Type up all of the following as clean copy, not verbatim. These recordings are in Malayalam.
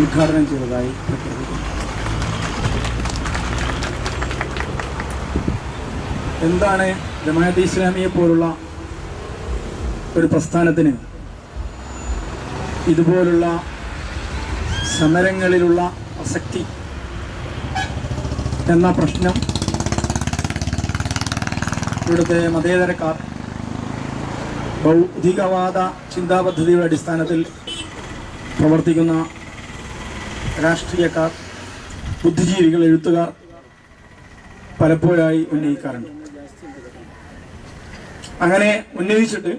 ഉദ്ഘാടനം ചെയ്തതായി പ്രഖ്യാപിക്കുന്നു. എന്താണ് ജമാഅത്തെ ഇസ്ലാമിയെ പോലുള്ള ഒരു പ്രസ്ഥാനത്തിന് ഇതുപോലുള്ള സമരങ്ങളിലുള്ള പ്രസക്തി എന്ന പ്രശ്നം ഇവിടുത്തെ മതേതരക്കാർ ഭൗതികവാദ ചിന്താപദ്ധതിയുടെ അടിസ്ഥാനത്തിൽ പ്രവർത്തിക്കുന്ന രാഷ്ട്രീയക്കാർ, ബുദ്ധിജീവികൾ, എഴുത്തുകാർ പലപ്പോഴായി ഉന്നയിക്കാറുണ്ട്. അങ്ങനെ ഉന്നയിച്ചിട്ട്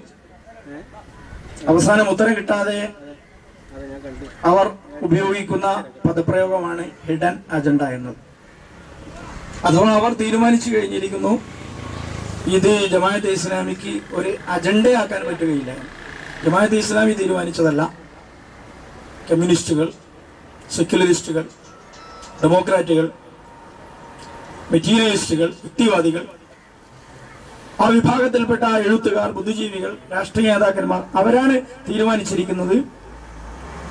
അവസാനം ഉത്തരം കിട്ടാതെ അവർ ഉപയോഗിക്കുന്ന പദപ്രയോഗമാണ് ഹിഡൻ അജണ്ട എന്നത്. അഥവാ അവർ തീരുമാനിച്ചു കഴിഞ്ഞിരിക്കുന്നു ഇത് ജമാഅത്തെ ഇസ്ലാമിക്ക് ഒരു അജണ്ടയാക്കാൻ പറ്റുകയില്ല. ജമാഅത്തെ ഇസ്ലാമി തീരുമാനിച്ചതല്ല. കമ്മ്യൂണിസ്റ്റുകൾ, സെക്യുലറിസ്റ്റുകൾ, ഡെമോക്രാറ്റുകൾ, മെറ്റീരിയലിസ്റ്റുകൾ, യുക്തിവാദികൾ, ആ വിഭാഗത്തിൽപ്പെട്ട എഴുത്തുകാർ, ബുദ്ധിജീവികൾ, രാഷ്ട്രീയ നേതാക്കന്മാർ അവരാണ് തീരുമാനിച്ചിരിക്കുന്നത്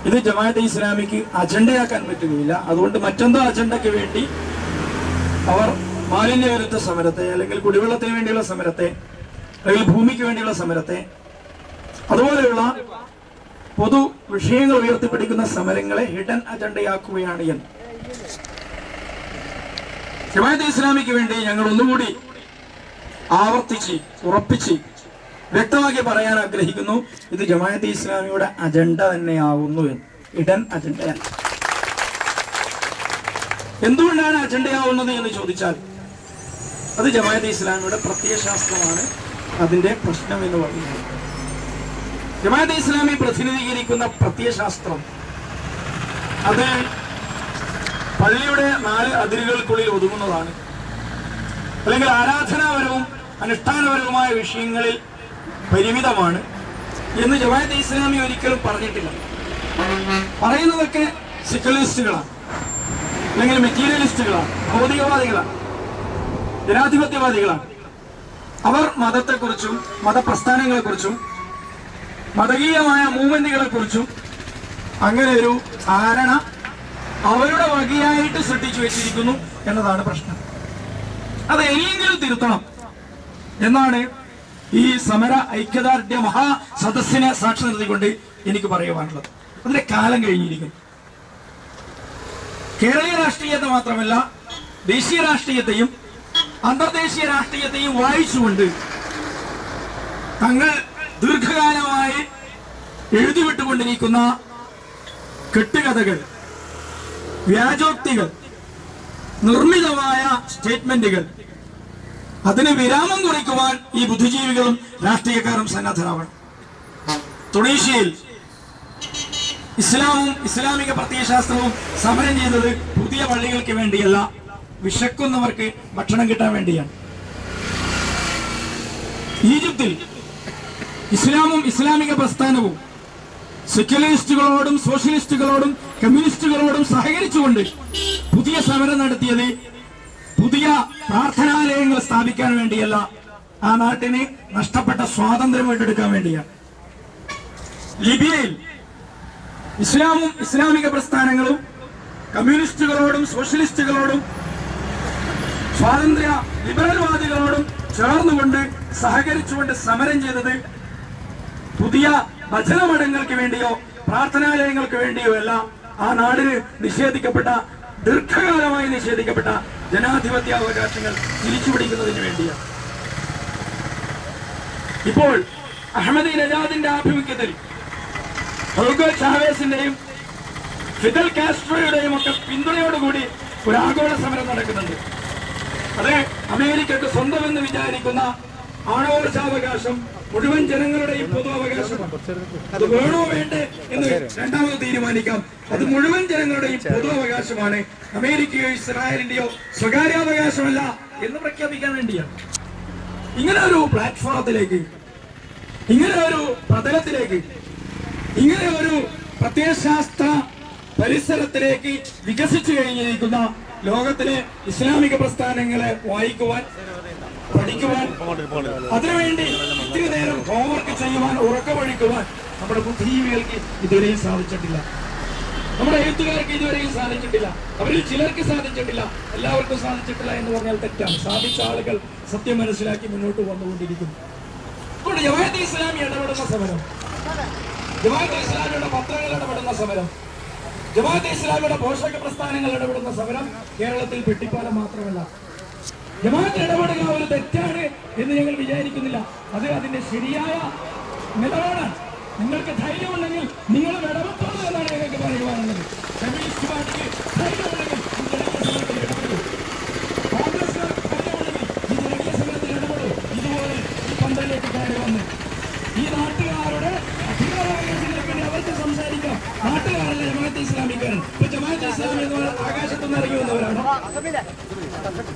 ഇത് ജമാഅത്തെ ഇസ്ലാമിക്ക് അജണ്ടയാക്കാൻ പറ്റുകയില്ല. അതുകൊണ്ട് മറ്റെന്തോ അജണ്ടയ്ക്ക് വേണ്ടി അവർ മാലിന്യവിരുദ്ധ സമരത്തെ, അല്ലെങ്കിൽ കുടിവെള്ളത്തിന് വേണ്ടിയുള്ള സമരത്തെ, അല്ലെങ്കിൽ ഭൂമിക്ക് വേണ്ടിയുള്ള സമരത്തെ, അതുപോലെയുള്ള പൊതു വിഷയങ്ങൾ ഉയർത്തിപ്പിടിക്കുന്ന സമരങ്ങളെ ഹിഡൻ അജണ്ടയാക്കുകയാണ് എന്ന് ജമാഅത്തെ ഇസ്ലാമിക്ക് വേണ്ടി ഞങ്ങൾ ഒന്നുകൂടി ആവർത്തിച്ച് ഉറപ്പിച്ച് വ്യക്തമാക്കി പറയാൻ ആഗ്രഹിക്കുന്നു. ഇത് ജമാഅത്തെ ഇസ്ലാമിയുടെ അജണ്ട തന്നെയാവുന്നു എന്ന്. ഹിഡൻ അജണ്ടയല്ല. എന്തുകൊണ്ടാണ് അജണ്ടയാവുന്നത് എന്ന് ചോദിച്ചാൽ അത് ജമാഅത്തെ ഇസ്ലാമിയുടെ പ്രത്യയശാസ്ത്രമാണ് അതിന്റെ പ്രശ്നം എന്ന് പറയുന്നത്. ജമാഅത്തെ ഇസ്ലാമി പ്രതിനിധീകരിക്കുന്ന പ്രത്യയശാസ്ത്രം അത് പള്ളിയുടെ 4 അതിരുകൾക്കുള്ളിൽ ഒതുങ്ങുന്നതാണ്. അല്ലെങ്കിൽ ആരാധനാപരവും അനുഷ്ഠാനപരവുമായ വിഷയങ്ങളിൽ പരിമിതമാണ് എന്ന് ജമാഅത്തെ ഇസ്ലാമി ഒരിക്കലും പറഞ്ഞിട്ടില്ല. പറയുന്നതൊക്കെ സെക്യുലറിസ്റ്റുകളാണ്, അല്ലെങ്കിൽ മെറ്റീരിയലിസ്റ്റുകളാണ്, ഭൗതികവാദികളാണ്, ജനാധിപത്യവാദികളാണ്. അവർ മതത്തെക്കുറിച്ചും മതപ്രസ്ഥാനങ്ങളെക്കുറിച്ചും മതകീയമായ മൂവ്മെന്റുകളെക്കുറിച്ചും അങ്ങനെ ഒരു ധാരണ അവരുടെ വകയായിട്ട് സൃഷ്ടിച്ചു വെച്ചിരിക്കുന്നു എന്നതാണ് പ്രശ്നം. അത് എങ്കിലും തിരുത്തണം എന്നാണ് ഈ സമര ഐക്യദാർഢ്യ മഹാസദസ്സിനെ സാക്ഷി നിർത്തിക്കൊണ്ട് എനിക്ക് പറയുവാനുള്ളത്. അതിന്റെ കാലം കഴിഞ്ഞിരിക്കുന്നു. കേരളീയ രാഷ്ട്രീയത്തെ മാത്രമല്ല, ദേശീയ രാഷ്ട്രീയത്തെയും അന്തർദേശീയ രാഷ്ട്രീയത്തെയും വായിച്ചുകൊണ്ട് തങ്ങൾ ദീർഘകാലമായി എഴുതിവിട്ടുകൊണ്ടിരിക്കുന്ന കെട്ടുകഥകൾ, വ്യാജോക്തികൾ, നിർമ്മിതമായ സ്റ്റേറ്റ്മെന്റുകൾ, അതിന് വിരാമം കുറിക്കുവാൻ ഈ ബുദ്ധിജീവികളും രാഷ്ട്രീയക്കാരും സന്നദ്ധരാവണം. തുണീഷ്യയിൽ ഇസ്ലാമും ഇസ്ലാമിക പ്രത്യയശാസ്ത്രവും സമരം ചെയ്തത് പുതിയ പള്ളികൾക്ക് വേണ്ടിയല്ല, വിശക്കുന്നവർക്ക് ഭക്ഷണം കിട്ടാൻ വേണ്ടിയാണ്. ഈജിപ്തിൽ ഇസ്ലാമും ഇസ്ലാമിക പ്രസ്ഥാനവും സെക്യുലറിസ്റ്റുകളോടും സോഷ്യലിസ്റ്റുകളോടും കമ്മ്യൂണിസ്റ്റുകളോടും സഹകരിച്ചുകൊണ്ട് പുതിയ സമരം നടത്തിയത് പുതിയ പ്രാർത്ഥനാലയങ്ങൾ സ്ഥാപിക്കാൻ വേണ്ടിയല്ല, ആ നാട്ടിന് നഷ്ടപ്പെട്ട സ്വാതന്ത്ര്യം വീണ്ടെടുക്കാൻ വേണ്ടിയാണ്. ലിബിയയിൽ ഇസ്ലാമും ഇസ്ലാമിക പ്രസ്ഥാനങ്ങളും കമ്മ്യൂണിസ്റ്റുകളോടും സോഷ്യലിസ്റ്റുകളോടും സ്വാതന്ത്ര്യ ലിബറൽവാദികളോടും ചേർന്നുകൊണ്ട് സഹകരിച്ചുകൊണ്ട് സമരം ചെയ്തത് പുതിയ ഭജനമഠങ്ങൾക്ക് വേണ്ടിയോ പ്രാർത്ഥനാലയങ്ങൾക്ക് വേണ്ടിയോ അല്ല, ആ നാടിന് നിഷേധിക്കപ്പെട്ട, ദീർഘകാലമായി നിഷേധിക്കപ്പെട്ട ജനാധിപത്യ അവകാശങ്ങൾ തിരിച്ചുപിടിക്കുന്നതിന് വേണ്ടിയാണ്. ഇപ്പോൾ അഹമ്മദി നജാദിന്റെ ആഭിമുഖ്യത്തിൽ ഹൂഗോ ചാവേസിന്റെയും ഫിദൽ കാസ്ട്രോയുടെയും ഒക്കെ പിന്തുണയോടുകൂടി ഒരു ആഗോള സമരം നടക്കുന്നുണ്ട്. അത് അമേരിക്കക്ക് സ്വന്തമെന്ന് വിചാരിക്കുന്ന ആണവോർജാവകാശം മുഴുവൻ ജനങ്ങളുടെയും പൊതു അവകാശമാണ്. അത് വേണോ വേണ്ടേ എന്ന് രണ്ടാമത് തീരുമാനിക്കാം. അത് മുഴുവൻ ജനങ്ങളുടെയും പൊതു അവകാശമാണ്, അമേരിക്കയോ ഇസ്രായേലിന്റെയോ സ്വകാര്യാവകാശമല്ല എന്ന് പ്രഖ്യാപിക്കാൻ വേണ്ടിയാണ്. ഇങ്ങനെ ഒരു പ്ലാറ്റ്ഫോറത്തിലേക്ക്, ഇങ്ങനെ ഒരു പ്രതലത്തിലേക്ക്, ഇങ്ങനെ ഒരു പ്രത്യയശാസ്ത്ര പരിസരത്തിലേക്ക് വികസിച്ചു കഴിഞ്ഞിരിക്കുന്ന ലോകത്തിലെ ഇസ്ലാമിക പ്രസ്ഥാനങ്ങളെ വായിക്കുവാൻ, പഠിക്കുവാൻ, അതിനുവേണ്ടി ഇത്തിരി നേരം ഹോംവർക്ക് ചെയ്യുവാൻ, ഉറക്കമൊഴിക്കുവാൻ നമ്മുടെ ബുദ്ധിജീവികൾക്ക് ഇതുവരെയും സാധിച്ചിട്ടില്ല. നമ്മുടെ എഴുത്തുകാർക്ക് ഇതുവരെയും സാധിച്ചിട്ടില്ല. അവരിൽ ചിലർക്ക് സാധിച്ചിട്ടില്ല, എല്ലാവർക്കും സാധിച്ചിട്ടില്ല എന്ന് പറഞ്ഞാൽ തെറ്റാണ്. സാധിച്ച ആളുകൾ സത്യം മനസ്സിലാക്കി മുന്നോട്ട് വന്നുകൊണ്ടിരിക്കുന്നു. അതുകൊണ്ട് ജമാഅത്തെ ഇസ്ലാമി ഇടപെടുന്ന സമരം, ജമാഅത്തെ ഇസ്ലാമിയുടെ പത്രങ്ങൾ ഇടപെടുന്ന സമരം, ജമാഅത്തെ ഇസ്ലാമിയുടെ പോഷക പ്രസ്ഥാനങ്ങൾ ഇടപെടുന്ന സമരം കേരളത്തിൽ പെട്ടിപ്പാലം മാത്രമല്ല. ജമാഅത്ത് ഇടപെടുക ഒരു തെറ്റാണ് എന്ന് ഞങ്ങൾ വിചാരിക്കുന്നില്ല. അത് അതിന്റെ ശരിയായ നിലപാടാണ്. നിങ്ങൾക്ക് ധൈര്യമുണ്ടെങ്കിൽ നിങ്ങളും ഇടപെട്ടോളൂ എന്നാണ് ഞങ്ങൾക്ക് പറയുവാനുള്ളത്. കമ്മ്യൂണിസ്റ്റ് പാർട്ടിക്ക് ധൈര്യമുണ്ടെങ്കിൽ കോൺഗ്രസ്സുകാർക്ക് ധൈര്യമുണ്ടെങ്കിൽ ഈ ജനകീയ സമരത്തിൽ ഇടപെടൂ. ഇതുപോലെ ഈ പന്തലിലേക്ക് കയറി വന്ന് ഈ നാട്ടുകാരുടെ അധികാരാവകാശങ്ങളെ പറ്റി അവർക്ക് സംസാരിക്കാം. നാട്ടുകാരല്ല ജമാഅത്തെ ഇസ്ലാമിക്കാരൻ. ഇപ്പൊ ജമാഅത്തെ ഇസ്ലാമി എന്ന് പറഞ്ഞാൽ ആകാശത്തുനിന്ന് ഇറങ്ങി വന്നവരാണ്.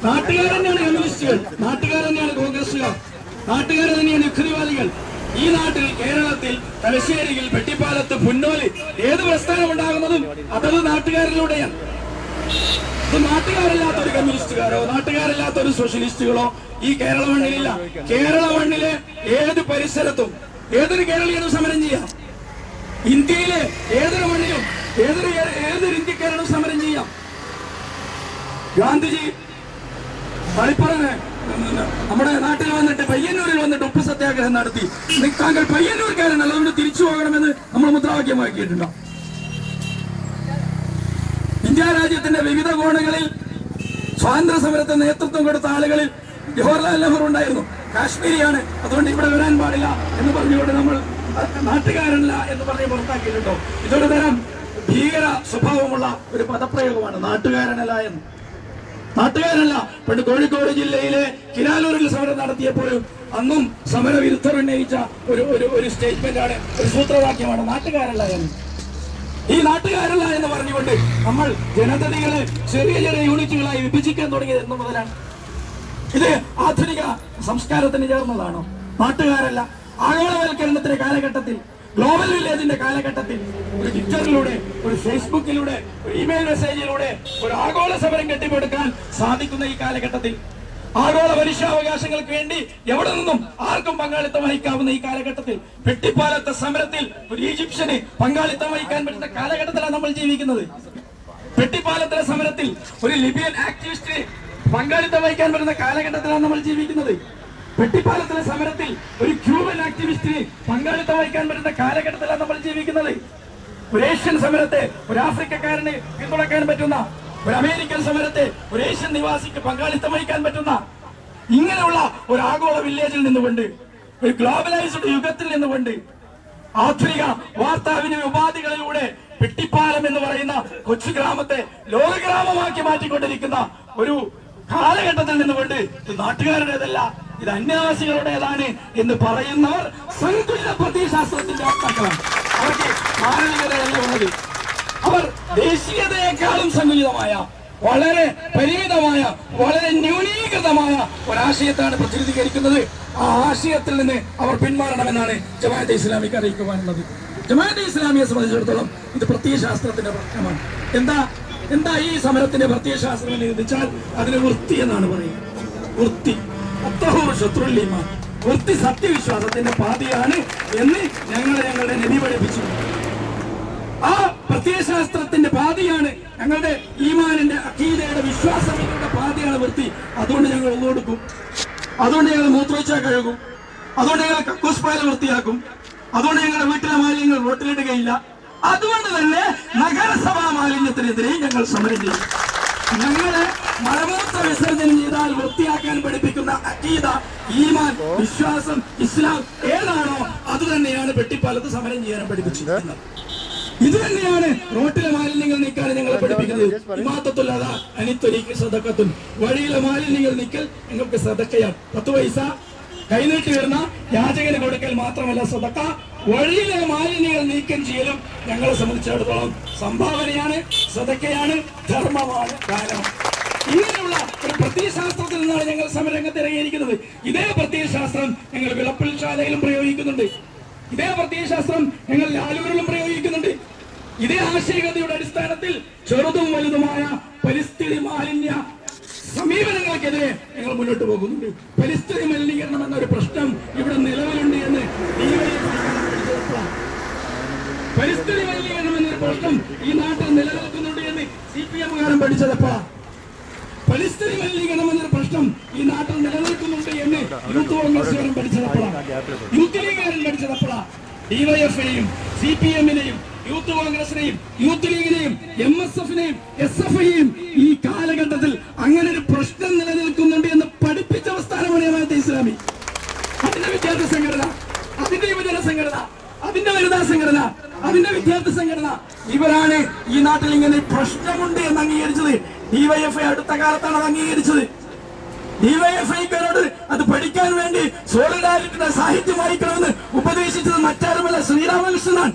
നാട്ടുകാർ തന്നെയാണ് കമ്മ്യൂണിസ്റ്റുകൾ, നാട്ടുകാർ തന്നെയാണ് കോൺഗ്രസുകാർ, നാട്ടുകാർ തന്നെയാണ് യുക്തിവാദികൾ. ഈ നാട്ടിൽ, കേരളത്തിൽ, തലശ്ശേരിയിൽ, പെട്ടിപ്പാലത്ത്, പുന്നോല് ഏത് പ്രസ്ഥാനം ഉണ്ടാകുന്നതും അതത് നാട്ടുകാരിലൂടെയാണ്. ഇത് നാട്ടുകാരില്ലാത്തൊരു കമ്മ്യൂണിസ്റ്റുകാരോ നാട്ടുകാരില്ലാത്തൊരു സോഷ്യലിസ്റ്റുകളോ ഈ കേരള മണ്ണിലില്ല. കേരള മണ്ണിലെ ഏത് പരിസരത്തും ഏതൊരു കേരളീയനും സമരം ചെയ്യാം. ഇന്ത്യയിലെ ഏതൊരു മണ്ണിലും ഏതൊരു ഇന്ത്യക്കാരനും സമരം ചെയ്യാം. ഗാന്ധിജി കളിപ്പറന്ന് നമ്മുടെ നാട്ടിൽ വന്നിട്ട് പയ്യന്നൂരിൽ വന്നിട്ട് ഉപ്പ് സത്യാഗ്രഹം നടത്തി. താങ്കൾ പയ്യന്നൂർക്കാരനല്ല, അതുകൊണ്ട് തിരിച്ചു പോകണമെന്ന് നമ്മൾ മുദ്രാവാക്യമാക്കിയിട്ടുണ്ടോ? ഇന്ത്യ രാജ്യത്തിന്റെ വിവിധ കോണുകളിൽ സ്വാതന്ത്ര്യ സമരത്തിന് നേതൃത്വം കൊടുത്ത ആളുകളിൽ ജവഹർലാൽ നെഹ്റു ഉണ്ടായിരുന്നു. കാശ്മീരിയാണ്, അതുകൊണ്ട് ഇവിടെ വരാൻ പാടില്ല എന്ന് പറഞ്ഞുകൊണ്ട് നമ്മൾ നാട്ടുകാരനല്ല എന്ന് പറഞ്ഞ് പുറത്താക്കിയിട്ടുണ്ടോ? ഇതൊരു തരം ഭീകര സ്വഭാവമുള്ള ഒരു പദപ്രയോഗമാണ്, നാട്ടുകാരനല്ല എന്ന്. നാട്ടുകാരല്ല. പണ്ട് കോഴിക്കോട് ജില്ലയിലെ കിരാലൂരിൽ സമരം നടത്തിയപ്പോഴും അന്നും സമരവിരുദ്ധർ ഉന്നയിച്ച ഒരു സ്റ്റേറ്റ്മെന്റാണ്, ഒരു സൂത്രവാക്യമാണ് നാട്ടുകാരല്ല എന്ന്. ഈ നാട്ടുകാരല്ല എന്ന് പറഞ്ഞുകൊണ്ട് നമ്മൾ ജനതകളെ ചെറിയ ചെറിയ യൂണിറ്റുകളായി വിഭജിക്കാൻ തുടങ്ങിയത് എന്നു മുതലാണ്. ഇത് ആധുനിക സംസ്കാരത്തിന് ചേർന്നതാണോ? നാട്ടുകാരല്ല. ആഗോളവൽക്കരണത്തിന്റെ കാലഘട്ടത്തിൽ, ഗ്ലോബൽ വില്ലേജിന്റെ കാലഘട്ടത്തിൽ ഒരു ട്വിറ്ററിലൂടെ, ഒരു ഫേസ്ബുക്കിലൂടെ, ഒരു ഇമെയിൽ മെസ്സേജിലൂടെ ഒരു ആഗോള സമരം കെട്ടിപ്പടുക്കാൻ സാധിക്കുന്ന ഈ കാലഘട്ടത്തിൽ, ആഗോള മനുഷ്യാവകാശങ്ങൾക്ക് വേണ്ടി എവിടെ നിന്നും ആർക്കും പങ്കാളിത്തം വഹിക്കാവുന്ന ഈ കാലഘട്ടത്തിൽ, പെട്ടിപ്പാലത്തെ സമരത്തിൽ ഒരു ഈജിപ്ഷ്യന് പങ്കാളിത്തം വഹിക്കാൻ പറ്റുന്ന കാലഘട്ടത്തിലാണ് നമ്മൾ ജീവിക്കുന്നത്. പെട്ടിപ്പാലത്തിലെ സമരത്തിൽ ഒരു ലിബിയൻ ആക്ടിവിസ്റ്റിന് പങ്കാളിത്തം വഹിക്കാൻ പറ്റുന്ന കാലഘട്ടത്തിലാണ് നമ്മൾ ജീവിക്കുന്നത്. പെട്ടിപ്പാലത്തിലെ സമരത്തിൽ ഒരു ക്യൂബൻ ആക്ടിവിസ്റ്റിന് പങ്കാളിത്തം വഹിക്കാൻ പറ്റുന്ന കാലഘട്ടത്തിലാണ് നമ്മൾ ജീവിക്കുന്നത്. ഒരു ഏഷ്യൻ സമരത്തെ ഒരു ആഫ്രിക്കക്കാരന് പിന്തുണക്കാൻ പറ്റുന്ന, ഒരു അമേരിക്കൻ സമരത്തെ ഒരു ഏഷ്യൻ നിവാസിക്ക് പങ്കാളിത്തം വഹിക്കാൻ പറ്റുന്ന ഇങ്ങനെയുള്ള ഒരു ആഗോള വില്ലേജിൽ നിന്നുകൊണ്ട്, ഒരു ഗ്ലോബലൈസ്ഡ് യുഗത്തിൽ നിന്നുകൊണ്ട്, ആധുനിക വാർത്താവിനിമയ ഉപാധികളിലൂടെ പെട്ടിപ്പാലം എന്ന് പറയുന്ന കൊച്ചു ഗ്രാമത്തെ ലോകഗ്രാമമാക്കി മാറ്റിക്കൊണ്ടിരിക്കുന്ന ഒരു കാലഘട്ടത്തിൽ നിന്നുകൊണ്ട് ഇത് നാട്ടുകാരുടേതല്ല, ഇത് അന്യവാസികളുടേതാണ് എന്ന് പറയുന്നവർ സങ്കുചിത പ്രത്യയശാസ്ത്രത്തിന്റെ ആത്മാക്കളാണ്. അവർക്ക് മാനവികതയല്ല ഉള്ളത്. അവർ ദേശീയതയെക്കാളും സങ്കുചിതമായ, വളരെ പരിമിതമായ, വളരെ ന്യൂനീകൃതമായ ഒരാശയത്താണ് പ്രതിനിധീകരിക്കുന്നത്. ആ ആശയത്തിൽ നിന്ന് അവർ പിന്മാറണമെന്നാണ് ജമാഅത്തെ ഇസ്ലാമിക്ക് അറിയിക്കുവാനുള്ളത്. ജമാഅത്തെ ഇസ്ലാമിയെ സംബന്ധിച്ചിടത്തോളം ഇത് പ്രത്യയശാസ്ത്രത്തിന്റെ പ്രശ്നമാണ്. എന്താ ഈ സമരത്തിന്റെ പ്രത്യയശാസ്ത്രം എന്ന് ചോദിച്ചാൽ അതിന് വൃത്തി എന്നാണ് പറയുക. വൃത്തി ശത്രുല്യമാണ്. വൃത്തി സത്യവിശ്വാസത്തിന്റെ പാതയാണ് എന്ന് ഞങ്ങളുടെ നബി പഠിപ്പിച്ചു. ആ പ്രത്യയശാസ്ത്രത്തിന്റെ പാതയാണ് ഞങ്ങളുടെ ഈമാനിന്റെ അഖീദയുടെ വിശ്വാസങ്ങളുടെ പാതയാണ് വൃത്തി. അതുകൊണ്ട് ഞങ്ങൾ ഒന്നുകൊടുക്കും, അതുകൊണ്ട് ഞങ്ങൾ മൂത്രവെച്ചാൽ കഴുകും, അതുകൊണ്ട് ഞങ്ങൾ കക്കൂസ്പാല വൃത്തിയാക്കും, അതുകൊണ്ട് ഞങ്ങളുടെ വീട്ടിലെ മാലിന്യങ്ങൾ റോട്ടിലിടുകയില്ല. അതുകൊണ്ട് തന്നെ നഗരസഭാ മാലിന്യത്തിനെതിരെയും ഞങ്ങൾ സമരം ചെയ്യും. ഞങ്ങളെ മലമൂത്ര വിസർജനം ചെയ്താൽ വൃത്തിയാക്കാൻ പഠിപ്പിക്കുന്ന അഖീദ, ഈമാൻ, വിശ്വാസം, ഇസ്ലാം ഏതാണോ അത് തന്നെയാണ് പെട്ടിപ്പാലത്ത് സമരം ചെയ്യാൻ പഠിപ്പിച്ചിരിക്കുന്നത്. ഇത് തന്നെയാണ് റോട്ടിലെ മാലിന്യങ്ങൾ നീക്കാൻ ഞങ്ങളെ പഠിപ്പിക്കുന്നത്. ഇമാത്തത്തുല്ലാതെ അനിത്തൊരിക്ക് സദക്കത്തും, വഴിയിലെ മാലിന്യങ്ങൾ നീക്കൽ ഞങ്ങൾക്ക് സദക്കയാണ്. 10 പൈസ കൈനീട്ടി വരുന്ന യാചകന് കൊടുക്കൽ മാത്രമല്ല സദക്ക, വഴിയിലെ മാലിന്യങ്ങൾ നീക്കം ചെയ്യലും ഞങ്ങളെ സംബന്ധിച്ചിടത്തോളം സംഭാവനയാണ്, സദക്കയാണ്, ധർമ്മമാണ്, ദാനമാണ്. ഇങ്ങനെയുള്ള ഒരു പ്രത്യയശാസ്ത്രത്തിൽ നിന്നാണ് ഞങ്ങൾ സമരരംഗത്ത് ഇറങ്ങിയിരിക്കുന്നത്. ഇതേ പ്രത്യയശാസ്ത്രം ഞങ്ങൾ വിളപ്പിൽ ശാലയിലും പ്രയോഗിക്കുന്നുണ്ട്. ഇതേ പ്രത്യയശാസ്ത്രം ഞങ്ങൾ ലാലൂരിലും പ്രയോഗിക്കുന്നുണ്ട്. ഇതേ ആശയഗതിയുടെ അടിസ്ഥാനത്തിൽ ചെറുതും വലുതുമായ പരിസ്ഥിതി മാലിന്യ സമീപനങ്ങൾക്കെതിരെ ഞങ്ങൾ മുന്നോട്ട് പോകുന്നുണ്ട്. പരിസ്ഥിതി മലിനീകരണം എന്നൊരു പ്രശ്നം ഇവിടെ നിലവിലുണ്ട് എന്ന് പരിസ്ഥിതി മലിനീകരണം എന്നൊരു പ്രശ്നം ഈ നാട്ടിൽ പഠിച്ചതപ്പോഴാ? പരിസ്ഥിതി മലിനീകരണം എന്നൊരു പ്രശ്നം ഈ നാട്ടിൽ നിലനിൽക്കുന്നുണ്ട് എന്ന് യൂത്ത് കോൺഗ്രസുകാരൻ പഠിച്ചതപ്പോഴാണ്, യൂത്ത് ലീഗുകാരൻ പഠിച്ചതപ്പോഴാ. ഡിവൈഎഫ്ഐയും CPM-നെയും യൂത്ത് കോൺഗ്രസിനെയും യൂത്ത് ലീഗിനെയും MSF-നെയും SFI-യും ഈ കാലഘട്ടത്തിൽ അങ്ങനെ ഒരു പ്രശ്നം നിലനിൽക്കുന്നുണ്ട് എന്ന് പഠിപ്പിച്ച പ്രസ്ഥാനമാണ് ജമാഅത്തെ ഇസ്ലാമി. അതിന്റെ വിദ്യാർത്ഥി സംഘടന, അതിന്റെ യുവജന സംഘടന, അതിന്റെ വനിതാ സംഘടന, അതിന്റെ വിദ്യാർത്ഥി സംഘടന, ഇവരാണ് ഈ നാട്ടിൽ ഇങ്ങനെ പ്രശ്നമുണ്ട് എന്ന് അംഗീകരിച്ചത്. ഡിവൈഎഫ്ഐ അടുത്ത കാലത്താണ് അത് അംഗീകരിച്ചത്. ഡിവൈഎഫ്ഐക്കാരോട് അത് പഠിക്കാൻ വേണ്ടി സോളിഡാരിറ്റിയുടെ സാഹിത്യം വായിക്കണമെന്ന് ഉപദേശിച്ചത് മറ്റാരുമല്ല, ശ്രീരാമകൃഷ്ണനാണ്.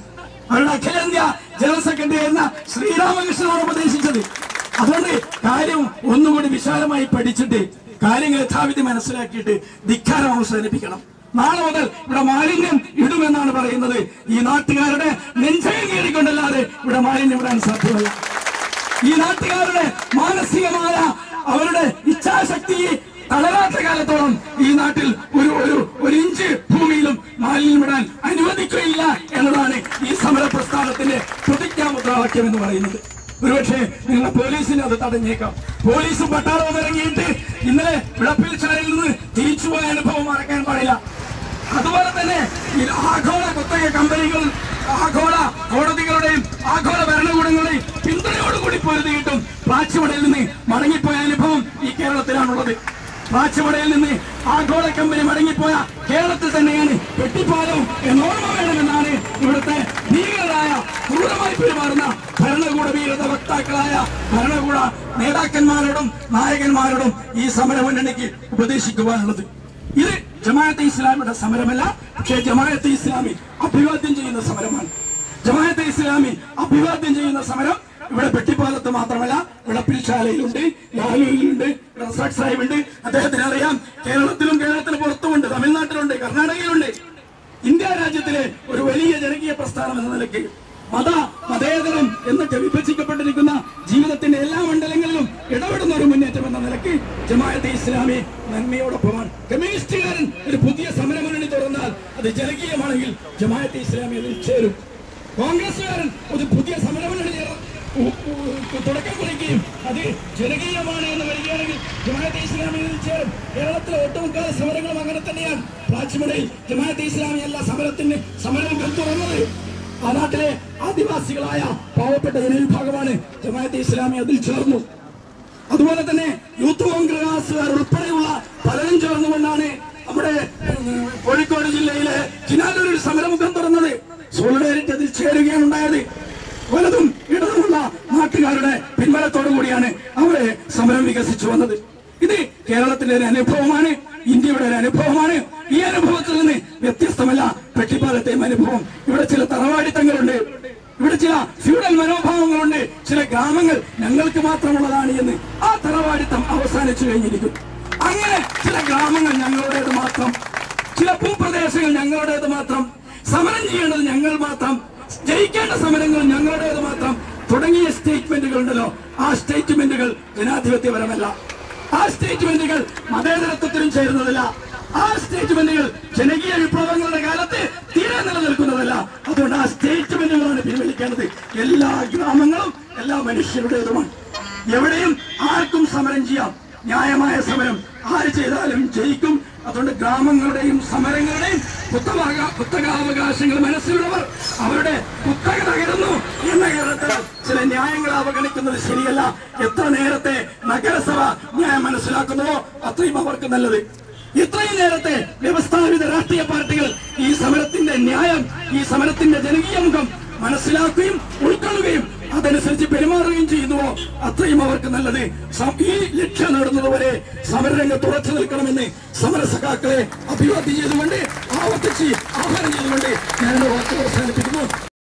അവരുടെ അഖിലേന്ത്യാ ജനറൽ സെക്രട്ടറി ആയിരുന്ന ശ്രീരാമകൃഷ്ണനാണ് ഉപദേശിച്ചത്. അതുകൊണ്ട് കാര്യം ഒന്നുകൂടി വിശാലമായി പഠിച്ചിട്ട് കാര്യങ്ങൾ യഥാവിധി മനസ്സിലാക്കിയിട്ട് ധിക്കാരം അവസാനിപ്പിക്കണം. നാളെ മുതൽ ഇവിടെ മാലിന്യം ഇടുമെന്നാണ് പറയുന്നത്. ഈ നാട്ടുകാരുടെ നെഞ്ചകം കീറിക്കൊണ്ടല്ലാതെ ഇവിടെ മാലിന്യം ഇടാൻ സാധ്യമല്ല. ഈ നാട്ടുകാരുടെ മാനസികമായ അവരുടെ ഇച്ഛാശക്തിയെ തളരാത്ത കാലത്തോളം ഈ നാട്ടിൽ ഒരു ഇഞ്ച് ഭൂമിയിലും മാലിന്യം ഇടാൻ അനുവദിക്കുകയില്ല എന്നതാണ് ഈ സമര പ്രസ്ഥാനത്തിന്റെ പ്രതിജ്ഞാമുദ്രാവാക്യം എന്ന് പറയുന്നത്. ഒരുപക്ഷെ നിങ്ങളുടെ പോലീസിനെ അത് തടഞ്ഞേക്കാം. പോലീസും പട്ടാളവും ഇറങ്ങിയിട്ട് ഇന്നലെ വിളപ്പിൽ ചായയിൽ നിന്ന് തിരിച്ചുപോയ അനുഭവം മറക്കാൻ പാടില്ല. അതുപോലെ തന്നെ ആഗോള കുത്തക കമ്പനികൾ, ആഗോള കോടതികളുടെയും ആഗോള ഭരണകൂടങ്ങളുടെയും പിന്തുണയോടുകൂടി പൊരുതിയിട്ടും പ്ലാച്ചിമടയിൽ നിന്ന് മടങ്ങിപ്പോയ അനുഭവം ഈ കേരളത്തിലാണുള്ളത്. പ്ലാച്ചിമടയിൽ നിന്ന് ആഗോള കമ്പനി മടങ്ങിപ്പോയ കേരളത്തിൽ തന്നെയാണ് പെട്ടിപ്പാലവും എന്നോർമ്മ വേണമെന്നാണ് ഇവിടുത്തെ ഭീകരരായ ക്രൂരമായി പെരുമാറുന്ന ഭരണകൂട വീരത വക്താക്കളായ ഭരണകൂട നേതാക്കന്മാരോടും നായകന്മാരോടും ഈ സമരമുന്നണിക്ക് ഉപദേശിക്കുവാനുള്ളത്. ഇത് ജമാഅത്തെ ഇസ്ലാമിയുടെ സമരമല്ല, പക്ഷേ ജമാഅത്തെ ഇസ്ലാമി അഭിവാദ്യം ചെയ്യുന്ന സമരമാണ്. ജമാഅത്തെ ഇസ്ലാമി അഭിവാദ്യം ചെയ്യുന്ന സമരം ഇവിടെ പെട്ടിപ്പാലത്ത് മാത്രമല്ല, വിളപ്പിൽശാലയിലുണ്ട്, ലാലൂരിലുണ്ട്, റസാഖ് സാഹിബുണ്ട്. അദ്ദേഹത്തിന് അറിയാം, കേരളത്തിലും കേരളത്തിന് പുറത്തുമുണ്ട്, തമിഴ്നാട്ടിലുണ്ട്, കർണാടകയിലുണ്ട്. ഇന്ത്യ രാജ്യത്തിലെ ഒരു വലിയ ജനകീയ പ്രസ്ഥാനം എന്ന നിലയ്ക്ക് മതേതരം എന്നൊക്കെ വിഭജിക്കപ്പെട്ടിരിക്കുന്ന ജീവിതത്തിന്റെ എല്ലാ മണ്ഡലങ്ങളിലും ഇടപെടുന്ന ഒരു മുന്നേറ്റം എന്ന നിലയ്ക്ക് ജമാഅത്തെ ഇസ്ലാമി നന്മയോടൊപ്പമാണ്. കമ്മ്യൂണിസ്റ്റുകാരൻ ഒരു പുതിയ സമരമുന്നണി തുറന്നാൽ അത് ജനകീയമാണെങ്കിൽ ജമാഅത്തെ ഇസ്ലാമി അതിൽ ചേരും. കോൺഗ്രസുകാരൻ ഒരു പുതിയ സമരമുന്നണി തുടക്കം കുറിക്കുകയും അത് ജനകീയമാണ് എന്ന് വരികയാണെങ്കിൽ ജമാഅത്തെ ഇസ്ലാമി അതിൽ ചേരും. കേരളത്തിലെ ഒട്ടുമുക്കാല സമരങ്ങളും അങ്ങനെ തന്നെയാണ്. പ്ലാച്ചിമടയിൽ ജമാഅത്തെ ഇസ്ലാമി അല്ല സമരമുഖം തുറന്നത്. ആ നാട്ടിലെ ആദിവാസികളായ പാവപ്പെട്ട ജനവിഭാഗമാണ് ജമാഅത്തെ ഇസ്ലാമി അതിൽ ചേർന്നു. അതുപോലെ തന്നെ യൂത്ത് കോൺഗ്രസുകാർ ഉൾപ്പെടെയുള്ള പലരും ചേർന്നുകൊണ്ടാണ് നമ്മുടെ കോഴിക്കോട് ജില്ലയിലെ ചിനാലൂരിൽ സമരമുഖം തുറന്നത്. സോളിഡാരിറ്റി അതിൽ ചേരുകയാണ് ഉണ്ടായത്. വലതും ഇടതുമുള്ള നാട്ടുകാരുടെ പിൻബലത്തോടു കൂടിയാണ് അവിടെ സമരം വികസിച്ചു വന്നത്. ഇത് കേരളത്തിന്റെ ഒരു അനുഭവമാണ്, ഇന്ത്യയുടെ ഒരു അനുഭവമാണ്. ഈ അനുഭവത്തിൽ നിന്ന് വ്യത്യസ്തമല്ല പെട്ടിപ്പാലത്തെയും അനുഭവം. ഇവിടെ ചില തറവാടിത്തങ്ങളുണ്ട്, ഇവിടെ ചില ഫ്യൂഡൽ മനോഭാവങ്ങളുണ്ട്. ചില ഗ്രാമങ്ങൾ ഞങ്ങൾക്ക് മാത്രമുള്ളതാണ് എന്ന് ആ തറവാടിത്തം അവസാനിച്ചു കഴിഞ്ഞിരിക്കും. അങ്ങനെ ചില ഗ്രാമങ്ങൾ ഞങ്ങളുടേത് മാത്രം, ചില ഭൂപ്രദേശങ്ങൾ ഞങ്ങളുടേത് മാത്രം, സമരം ചെയ്യേണ്ടത് ഞങ്ങൾ മാത്രം, ജയിക്കേണ്ട സമരങ്ങൾ ഞങ്ങളുടേത് മാത്രം തുടങ്ങിയ സ്റ്റേറ്റ്മെന്റുകൾ ഉണ്ടല്ലോ. ആ സ്റ്റേറ്റ്മെന്റുകൾ ജനാധിപത്യപരമല്ല. ആ സ്റ്റേറ്റ്മെന്റുകൾ മതേതരത്വത്തിനും ചേരുന്നതല്ല. ആ സ്റ്റേറ്റ്മെന്റുകൾ ജനകീയ വിപ്ലവങ്ങളുടെ കാലത്ത് തീരെ നിലനിൽക്കുന്നതല്ല. അതുകൊണ്ട് ആ സ്റ്റേറ്റ്മെന്റുകളാണ് പിൻവലിക്കേണ്ടത്. എല്ലാ ഗ്രാമങ്ങളും എല്ലാ മനുഷ്യരുടേതുമാണ്. എവിടെയും ആർക്കും സമരം ചെയ്യാം. ന്യായമായ സമരം ആര് ചെയ്താലും ജയിക്കും. അതുകൊണ്ട് ഗ്രാമങ്ങളുടെയും സമരങ്ങളുടെയും കുത്തകാവകാശങ്ങൾ മനസ്സിലുള്ളവർ അവരുടെ കുത്തക തകരുന്നു എന്ന കാരണത്തിൽ ചില ന്യായങ്ങൾ അവഗണിക്കുന്നത് ശരിയല്ല. എത്ര നേരത്തെ നഗരസഭ ന്യായം മനസ്സിലാക്കുന്നുവോ അത്രയും അവർക്ക് നല്ലത്. ഇത്രയും നേരത്തെ വ്യവസ്ഥാപിത രാഷ്ട്രീയ പാർട്ടികൾ ഈ സമരത്തിന്റെ ന്യായം, ഈ സമരത്തിന്റെ ജനകീയ മുഖം മനസ്സിലാക്കുകയും ഉൾക്കൊള്ളുകയും അതനുസരിച്ച് പെരുമാറുകയും ചെയ്യുന്നുവോ അത്രയും അവർക്ക് നല്ലത്. ഈ ലക്ഷ്യം നേടുന്നതുവരെ സമരരംഗത്ത് ഉറച്ചു നിൽക്കണമെന്ന് സമരസഖാക്കളെ അഭിവാദ്യം ചെയ്തുകൊണ്ട് ആവർത്തിച്ച് ആഹ്വാനം ചെയ്തുകൊണ്ട് ഞാൻ വാക്കുകൾ അവസാനിപ്പിക്കുന്നു.